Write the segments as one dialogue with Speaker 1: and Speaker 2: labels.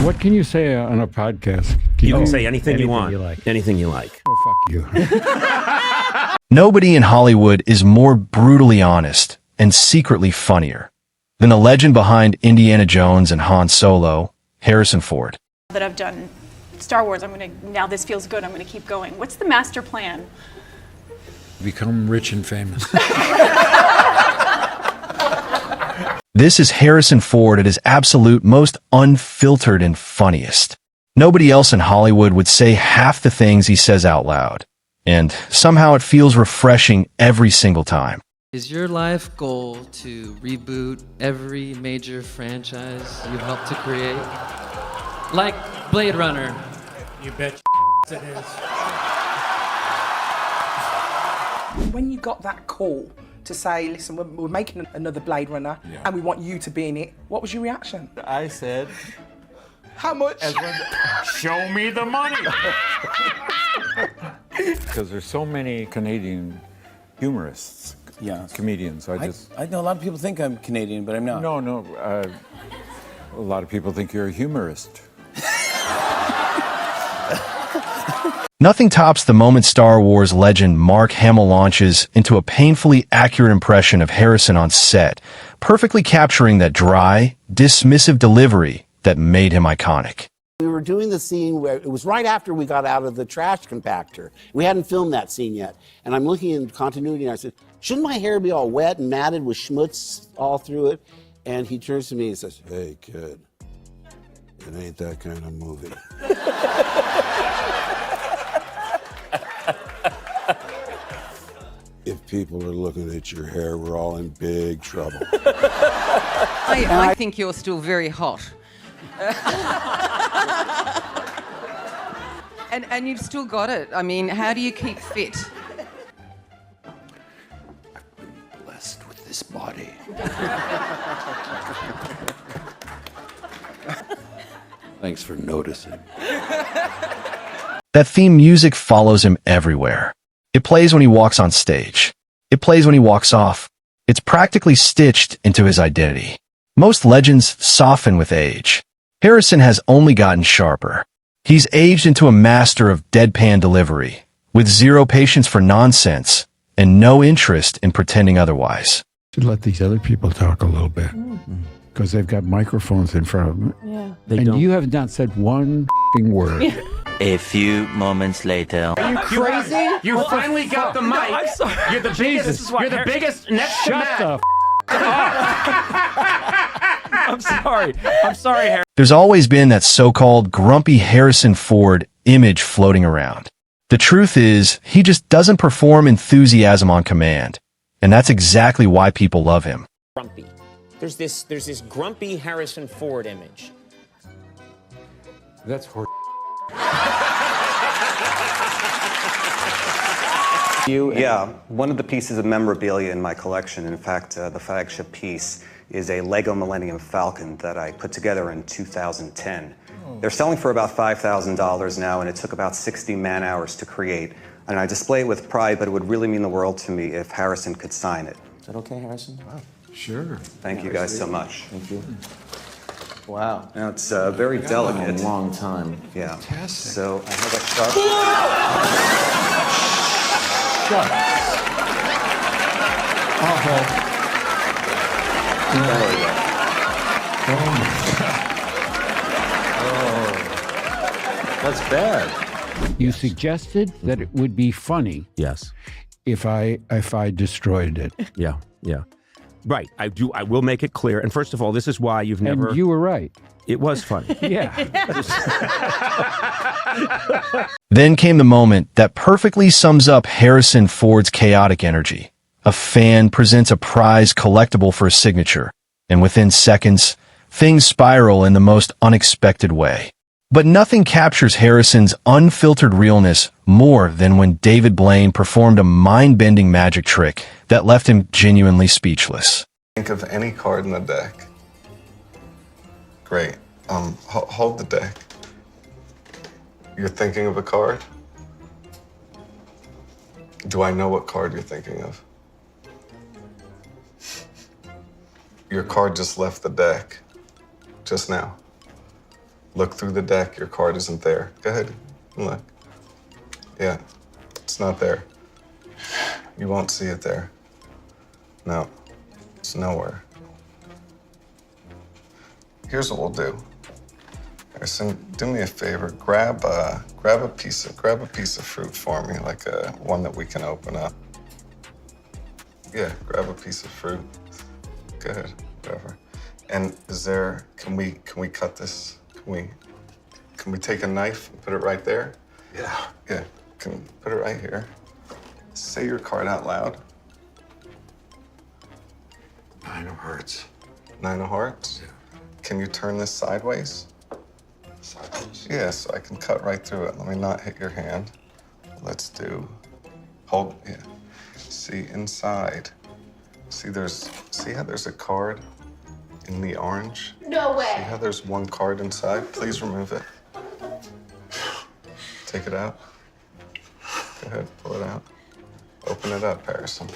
Speaker 1: What can you say on a podcast?
Speaker 2: You can say anything you
Speaker 3: anything
Speaker 2: want.
Speaker 3: you like.
Speaker 2: Anything you like.
Speaker 1: Oh, fuck you.
Speaker 4: Nobody in Hollywood is more brutally honest and secretly funnier than the legend behind Indiana Jones and Han Solo, Harrison Ford.
Speaker 5: That I've done Star Wars, now this feels good, I'm gonna keep going. What's the master plan?
Speaker 1: Become rich and famous.
Speaker 4: This is Harrison Ford at his absolute most unfiltered and funniest. Nobody else in Hollywood would say half the things he says out loud. And somehow it feels refreshing every single time.
Speaker 6: Is your life goal to reboot every major franchise you helped to create? Like Blade Runner.
Speaker 3: You bet it is.
Speaker 7: When you got that call to say, listen, we're making another Blade Runner and we want you to be in it, what was your reaction?
Speaker 8: I said,
Speaker 7: How much?
Speaker 8: show me the money.
Speaker 1: Because there's so many Canadian humorists, comedians.
Speaker 8: I know a lot of people think I'm Canadian, but I'm not.
Speaker 1: No. A lot of people think you're a humorist.
Speaker 4: Nothing tops the moment Star Wars legend Mark Hamill launches into a painfully accurate impression of Harrison on set, perfectly capturing that dry, dismissive delivery that made him iconic.
Speaker 9: We were doing the scene where it was right after we got out of the trash compactor. We hadn't filmed that scene yet. And I'm looking in continuity and I said, shouldn't my hair be all wet and matted with schmutz all through it? And he turns to me and says, hey, kid, it ain't that kind of movie. If people are looking at your hair, we're all in big trouble.
Speaker 10: I think you're still very hot. and you've still got it. I mean, how do you keep fit?
Speaker 1: Blessed with this body. Thanks for noticing.
Speaker 4: That theme music follows him everywhere. It plays when he walks on stage. It plays when he walks off. It's practically stitched into his identity. Most legends soften with age. Harrison has only gotten sharper. He's aged into a master of deadpan delivery, with zero patience for nonsense and no interest in pretending otherwise.
Speaker 1: Should let these other people talk a little bit. Because they've got microphones in front of them.
Speaker 5: Yeah.
Speaker 1: And you have not said one word.
Speaker 11: A few moments later.
Speaker 2: Are you crazy? You finally got the mic.
Speaker 3: No, I'm sorry.
Speaker 2: You're the biggest. You're the biggest next to Matt.
Speaker 1: Shut
Speaker 3: I'm sorry, Harry.
Speaker 4: There's always been that so-called grumpy Harrison Ford image floating around. The truth is, he just doesn't perform enthusiasm on command. And that's exactly why people love him.
Speaker 12: Grumpy. There's this grumpy Harrison Ford image.
Speaker 1: That's horse.
Speaker 13: Yeah, one of the pieces of memorabilia in my collection, in fact, the flagship piece, is a Lego Millennium Falcon that I put together in 2010. They're selling for about $5,000 now, and it took about 60 man-hours to create. And I display it with pride, but it would really mean the world to me if Harrison could sign it.
Speaker 8: Is that okay, Harrison? Wow.
Speaker 1: Sure.
Speaker 13: Thank you guys so much.
Speaker 8: Thank you. Wow.
Speaker 13: Now, it's very delicate.
Speaker 8: A long time.
Speaker 13: Yeah.
Speaker 1: Fantastic.
Speaker 13: So I have a sharp...
Speaker 8: That's bad.
Speaker 1: You suggested that it would be funny
Speaker 2: Yes.
Speaker 1: if I destroyed it.
Speaker 2: Yeah. Right. I will make it clear. And first of all, this is why you've never.
Speaker 1: And you were right.
Speaker 2: It was funny.
Speaker 1: Yeah.
Speaker 4: Then came the moment that perfectly sums up Harrison Ford's chaotic energy. A fan presents a prize collectible for a signature, and within seconds, things spiral in the most unexpected way. But nothing captures Harrison's unfiltered realness more than when David Blaine performed a mind-bending magic trick that left him genuinely speechless.
Speaker 14: Think of any card in the deck. Great. Hold the deck. You're thinking of a card? Do I know what card you're thinking of? Your card just left the deck. Just now. Look through the deck. Your card isn't there. Go ahead and look. Yeah, it's not there. You won't see it there. No, it's nowhere. Here's what we'll do. Harrison, do me a favor. Grab a piece of fruit for me, like one that we can open up. Yeah, grab a piece of fruit. Good, whatever. And can we cut this? Can we take a knife and put it right there? Yeah. Yeah, can we put it right here? Say your card out loud.
Speaker 1: 9 of hearts.
Speaker 14: 9 of hearts?
Speaker 1: Yeah.
Speaker 14: Can you turn this sideways?
Speaker 1: Sideways?
Speaker 14: Yeah, so I can cut right through it. Let me not hit your hand. Let's hold, yeah. See, inside. See how there's a card in the orange?
Speaker 5: No way.
Speaker 14: See how there's one card inside? Please remove it. Take it out. Go ahead, pull it out. Open it up, Harrison.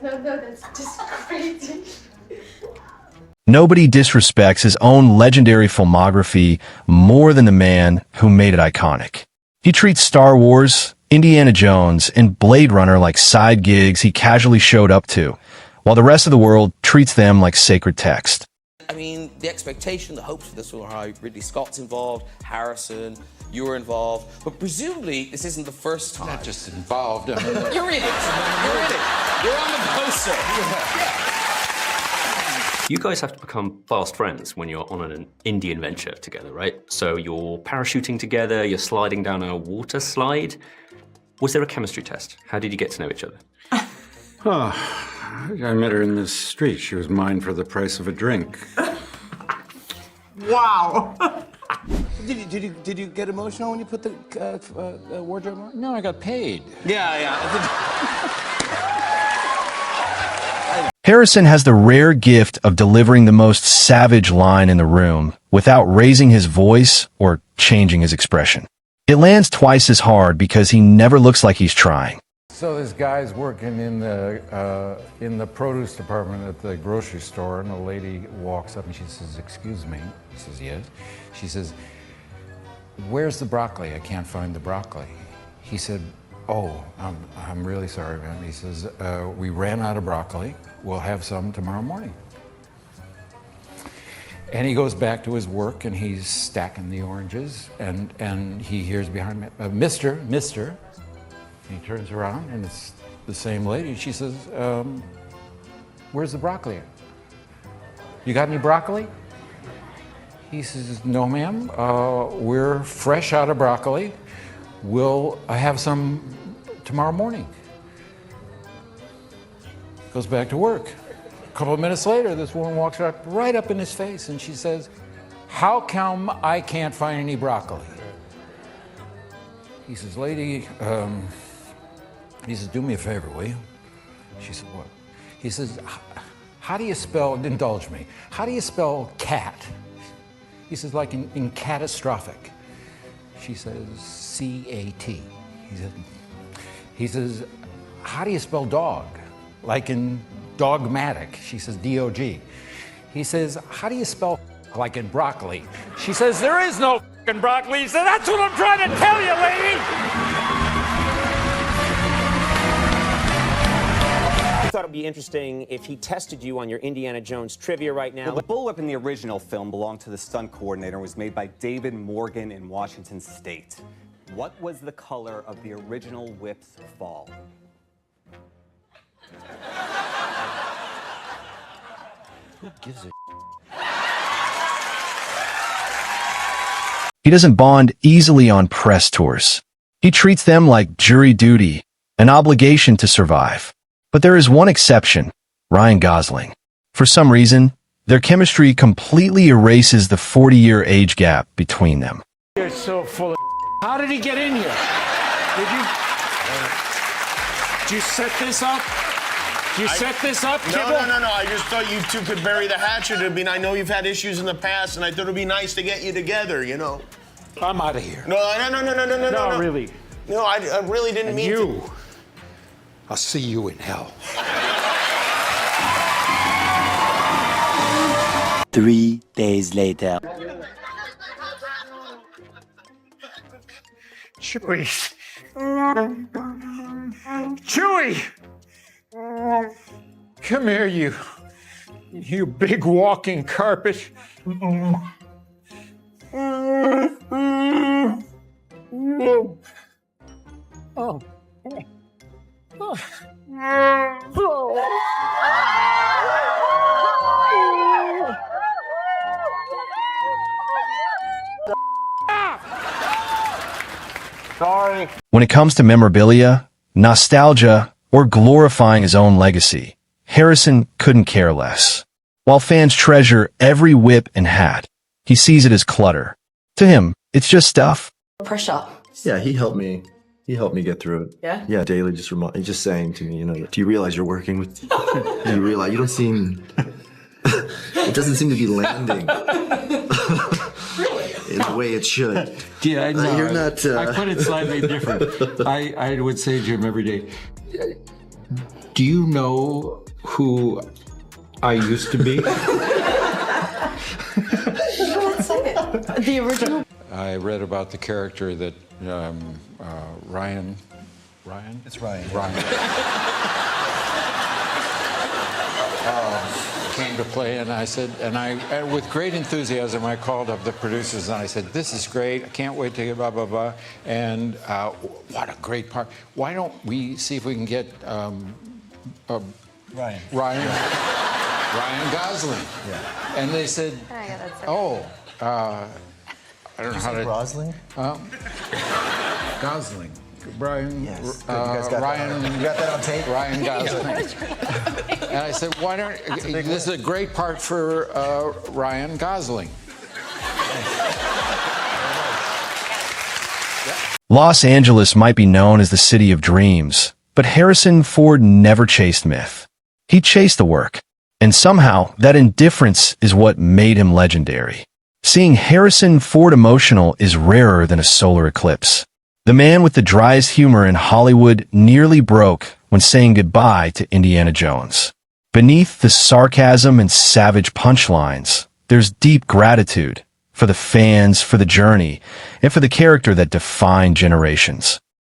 Speaker 5: No, that's just crazy.
Speaker 4: Nobody disrespects his own legendary filmography more than the man who made it iconic. He treats Star Wars, Indiana Jones, and Blade Runner like side gigs he casually showed up to, while the rest of the world treats them like sacred text.
Speaker 15: I mean, the expectation, the hopes for this were high. Ridley Scott's involved, Harrison, you're involved, but presumably this isn't the first time.
Speaker 1: Not just involved. I mean,
Speaker 15: You're in it. You're in it. You're on the poster.
Speaker 16: You guys have to become fast friends when you're on an Indian venture together, right? So you're parachuting together, you're sliding down a water slide. Was there a chemistry test? How did you get to know each other?
Speaker 1: Oh, I met her in the street. She was mine for the price of a drink.
Speaker 17: Wow.
Speaker 8: Did you get emotional when you put the wardrobe on?
Speaker 1: No, I got paid.
Speaker 8: Yeah.
Speaker 4: Harrison has the rare gift of delivering the most savage line in the room without raising his voice or changing his expression. It lands twice as hard because he never looks like he's trying.
Speaker 18: So this guy's working in the produce department at the grocery store, and a lady walks up and she says, "Excuse me." He says, "Yes." She says, "Where's the broccoli? I can't find the broccoli." He said, "Oh, I'm really sorry, ma'am." He says, "We ran out of broccoli. We'll have some tomorrow morning." And he goes back to his work and he's stacking the oranges, and he hears behind me, Mister. He turns around and it's the same lady. She says, "Where's the broccoli? You got any broccoli?" He says, "No, ma'am. We're fresh out of broccoli. We'll have some tomorrow morning." Goes back to work. A couple of minutes later, this woman walks right up in his face and she says, "How come I can't find any broccoli?" He says, "Lady," he says, "do me a favor, will you?" She said, "What?" He says, "How do you spell," indulge me, "how do you spell cat?" He says, "Like in catastrophic." She says, C-A-T. He says, "How do you spell dog?" Like in dogmatic. She says, D-O-G. He says, "How do you spell like in broccoli?" She says, "There is no f***ing broccoli." He said, "That's what I'm trying to tell you, lady."
Speaker 12: I thought it'd be interesting if he tested you on your Indiana Jones trivia right now.
Speaker 13: Well, the bullwhip in the original film belonged to the stunt coordinator and was made by David Morgan in Washington State. What was the color of the original whip's fall?
Speaker 8: Who gives a
Speaker 4: He doesn't bond easily on press tours. He treats them like jury duty, an obligation to survive. But there is one exception, Ryan Gosling. For some reason, their chemistry completely erases the 40-year age gap between them.
Speaker 18: You're so full of How did he get in here? Did you set this up? You set this up, Kibble?
Speaker 17: No. I just thought you two could bury the hatchet. I know you've had issues in the past, and I thought it'd be nice to get you together, you know.
Speaker 18: I'm out of here.
Speaker 17: No,
Speaker 18: really.
Speaker 17: No, I really didn't mean to.
Speaker 18: I'll see you in hell.
Speaker 11: 3 days later.
Speaker 18: Chewie! Chewie! Come here, you big walking carpet. Oh.
Speaker 4: Sorry. When it comes to memorabilia, nostalgia, or glorifying his own legacy, Harrison couldn't care less. While fans treasure every whip and hat, he sees it as clutter. To him, it's just stuff.
Speaker 19: Pressure.
Speaker 20: Yeah, he helped me get through it.
Speaker 19: Yeah?
Speaker 20: Yeah, daily, just saying to me, you know, do you realize you're working with, do you realize, you don't seem, it doesn't seem to be landing. In the way it should.
Speaker 18: Yeah, I know.
Speaker 20: You're not,
Speaker 18: I put it slightly different. I would say to him every day, do you know who I used to be?
Speaker 19: The original.
Speaker 18: I read about the character that Ryan?
Speaker 20: It's Ryan.
Speaker 18: Came to play, and I said, and with great enthusiasm, I called up the producers and I said, "This is great. I can't wait to get blah blah blah." And what a great part! Why don't we see if we can get
Speaker 20: Ryan
Speaker 18: Gosling?
Speaker 20: Yeah.
Speaker 18: And they said, "Oh, I don't know how to."
Speaker 20: Gosling?
Speaker 18: Gosling. Brian,
Speaker 20: Yes. Good. You guys got
Speaker 18: Ryan,
Speaker 20: that. You got that on tape?
Speaker 18: Ryan Gosling. And I said, why don't, this is a great part for Ryan Gosling.
Speaker 4: Los Angeles might be known as the city of dreams, but Harrison Ford never chased myth. He chased the work. And somehow, that indifference is what made him legendary. Seeing Harrison Ford emotional is rarer than a solar eclipse. The man with the driest humor in Hollywood nearly broke when saying goodbye to Indiana Jones. Beneath the sarcasm and savage punchlines, there's deep gratitude for the fans, for the journey, and for the character that defined generations.